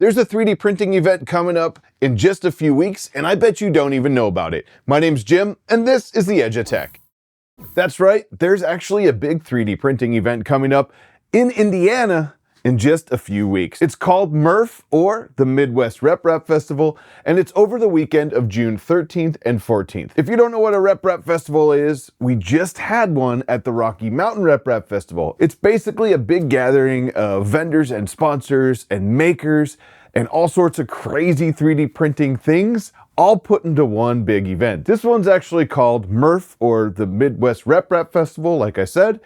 There's a 3D printing event coming up in just a few weeks, and I bet you don't even know about it. My name's Jim, and this is the Edge of Tech. That's right, there's actually a big 3D printing event coming up in Indiana in just a few weeks. It's called MRRF, or the Midwest RepRap Festival, and it's over the weekend of June 13th and 14th. If you don't know what a RepRap Festival is, we just had one at the Rocky Mountain RepRap Festival. It's basically a big gathering of vendors and sponsors and makers and all sorts of crazy 3D printing things, all put into one big event. This one's actually called MRRF, or the Midwest RepRap Festival, like I said,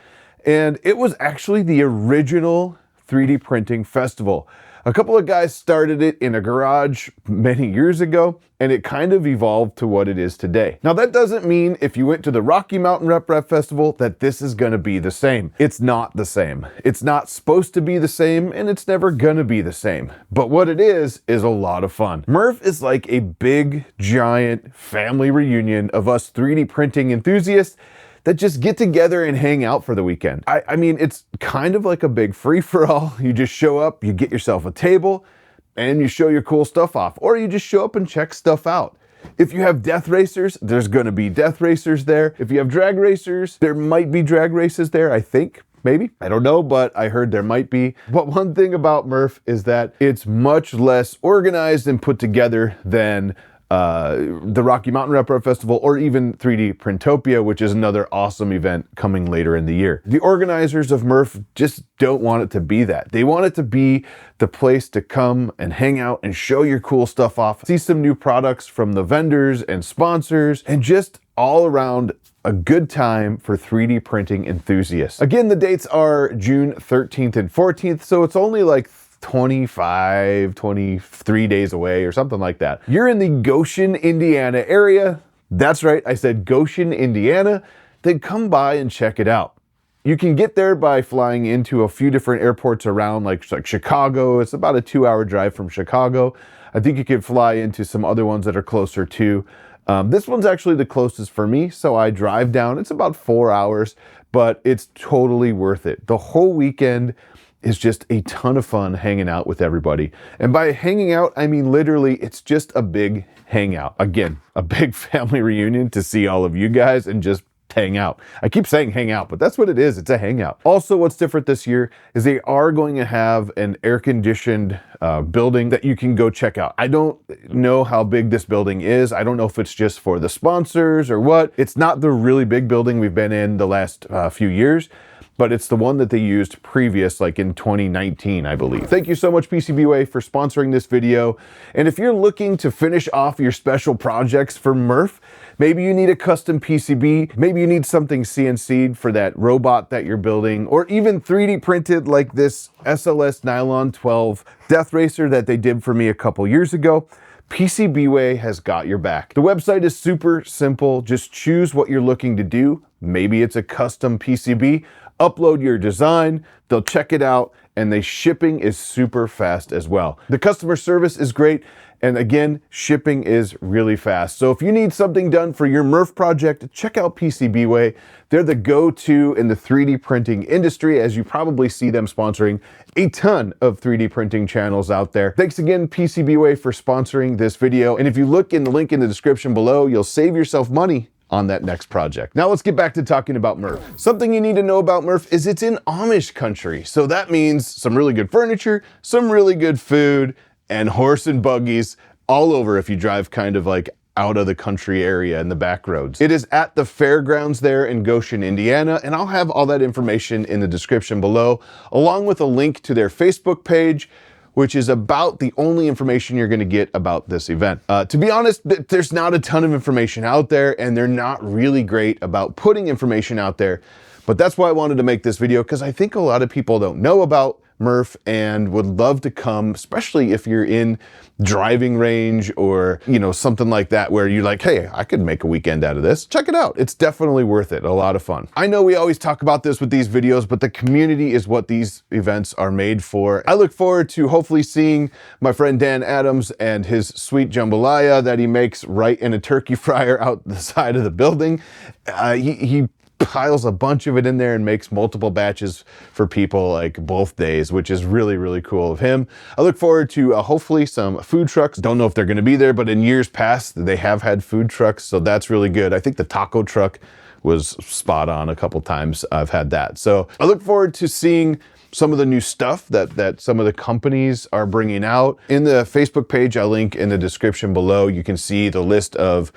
and it was actually the original 3D printing festival. A couple of guys started it in a garage many years ago, and it kind of evolved to what it is today. Now, that doesn't mean if you went to the Rocky Mountain RepRap Festival that this is gonna be the same. It's not the same. It's not supposed to be the same, and it's never gonna be the same. But what it is a lot of fun. MRRF is like a big, giant family reunion of us 3D printing enthusiasts that just get together and hang out for the weekend. I mean, it's kind of like a big free-for-all. You just show up, you get yourself a table, and you show your cool stuff off. Or you just show up and check stuff out. If you have death racers, there's gonna be death racers there. If you have drag racers, there might be drag races there, I think. Maybe, I don't know, but I heard there might be. But one thing about MRRF is that it's much less organized and put together than the Rocky Mountain RepRap Festival, or even 3D Printopia, which is another awesome event coming later in the year. The organizers of MRRF just don't want it to be that. They want it to be the place to come and hang out and show your cool stuff off, see some new products from the vendors and sponsors, and just all around a good time for 3D printing enthusiasts. Again, the dates are June 13th and 14th, so it's only like 23 days away or something like that. You're in the Goshe, Indiana area. That's right, I said Goshe, Indiana. Then come by and check it out. You can get there by flying into a few different airports around, like Chicago. It's about a 2-hour drive from Chicago. I think you could fly into some other ones that are closer too. This one's actually the closest for me, so I drive down. It's about 4 hours, but it's totally worth it. The whole weekend is just a ton of fun hanging out with everybody. And by hanging out, I mean literally, it's just a big hangout. Again, a big family reunion to see all of you guys and just hang out. I keep saying hang out, but that's what it is. It's a hangout. Also, what's different this year is they are going to have an air-conditioned building that you can go check out. I don't know how big this building is. I don't know if it's just for the sponsors or what. It's not the really big building we've been in the last few years, but it's the one that they used previous, like in 2019, I believe. Thank you so much, PCBWay, for sponsoring this video. And if you're looking to finish off your special projects for MRRF, maybe you need a custom PCB, maybe you need something CNC'd for that robot that you're building, or even 3D printed like this SLS Nylon 12 Death Racer that they did for me a couple years ago, PCBWay has got your back. The website is super simple. Just choose what you're looking to do. Maybe it's a custom PCB. Upload your design, they'll check it out, and the shipping is super fast as well. The customer service is great, and again, shipping is really fast. So if you need something done for your MRRF project, check out PCBWay. They're the go-to in the 3D printing industry, as you probably see them sponsoring a ton of 3D printing channels out there. Thanks again, PCBWay, for sponsoring this video. And if you look in the link in the description below, you'll save yourself money on that next project. Now let's get back to talking about MRRF. Something you need to know about MRRF is it's in Amish country. So that means some really good furniture, some really good food, and horse and buggies all over if you drive kind of like out of the country area in the back roads. It is at the fairgrounds there in Goshe, Indiana, and I'll have all that information in the description below, along with a link to their Facebook page, which is about the only information you're gonna get about this event. To be honest, there's not a ton of information out there, and they're not really great about putting information out there, but that's why I wanted to make this video, because I think a lot of people don't know about MRRF and would love to come, especially if you're in driving range or, you know, something like that where you're like, hey, I could make a weekend out of this. Check it out. It's definitely worth it. A lot of fun. I know we always talk about this with these videos, but the community is what these events are made for. I look forward to hopefully seeing my friend Dan Adams and his sweet jambalaya that he makes right in a turkey fryer out the side of the building. He piles a bunch of it in there and makes multiple batches for people like both days, which is really, really cool of him. I look forward to hopefully some food trucks. Don't know if they're going to be there, but in years past, they have had food trucks. So that's really good. I think the taco truck was spot on a couple times. I've had that. So I look forward to seeing some of the new stuff that some of the companies are bringing out. In the Facebook page, I'll link in the description below. You can see the list of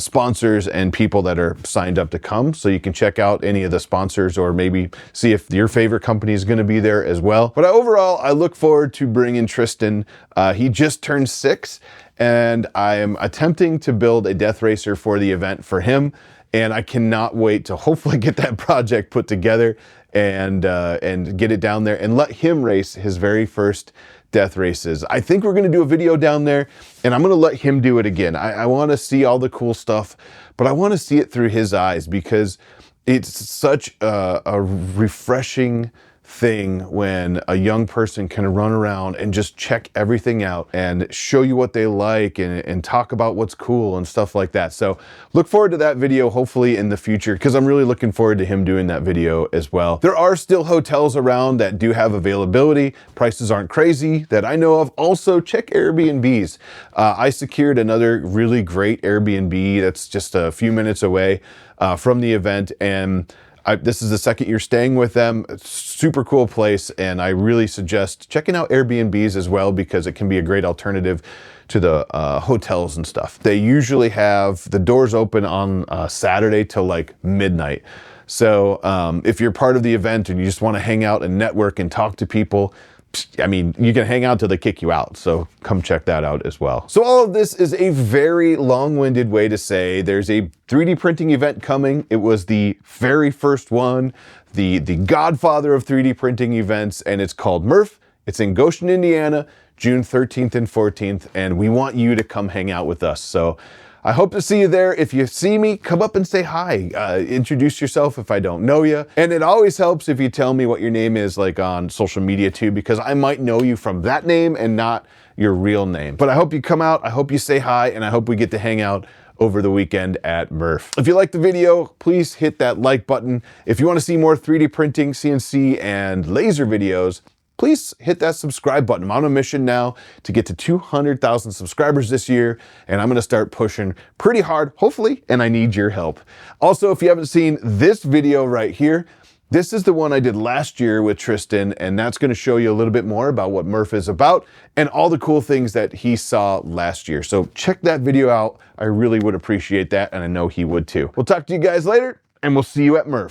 sponsors and people that are signed up to come. So you can check out any of the sponsors or maybe see if your favorite company is going to be there as well. But overall, I look forward to bringing Tristan. He just turned 6 and I am attempting to build a death racer for the event for him. And I cannot wait to hopefully get that project put together and get it down there and let him race his very first death races. I think we're going to do a video down there and I'm going to let him do it again. I want to see all the cool stuff, but I want to see it through his eyes because it's such a refreshing thing when a young person can run around and just check everything out and show you what they like and talk about what's cool and stuff like that. So look forward to that video hopefully in the future because I'm really looking forward to him doing that video as well. There are still hotels around that do have availability. Prices aren't crazy that I know of. Also check Airbnbs. I secured another really great Airbnb that's just a few minutes away from the event, and this is the second year staying with them. It's a super cool place, and I really suggest checking out Airbnbs as well because it can be a great alternative to the hotels and stuff. They usually have the doors open on Saturday till like midnight. So if you're part of the event and you just want to hang out and network and talk to people, I mean, you can hang out till they kick you out. So come check that out as well. So all of this is a very long-winded way to say there's a 3D printing event coming. It was the very first one, the godfather of 3D printing events, and it's called MRRF. It's in Goshe, Indiana, June 13th and 14th, and we want you to come hang out with us. So I hope to see you there. If you see me, come up and say hi. Introduce yourself if I don't know you. And it always helps if you tell me what your name is, like on social media too, because I might know you from that name and not your real name. But I hope you come out, I hope you say hi, and I hope we get to hang out over the weekend at MRRF. If you liked the video, please hit that like button. If you want to see more 3D printing, CNC, and laser videos, please hit that subscribe button. I'm on a mission now to get to 200,000 subscribers this year, and I'm gonna start pushing pretty hard, hopefully, and I need your help. Also, if you haven't seen this video right here, this is the one I did last year with Tristan, and that's gonna show you a little bit more about what MRRF is about and all the cool things that he saw last year. So check that video out. I really would appreciate that, and I know he would too. We'll talk to you guys later, and we'll see you at MRRF.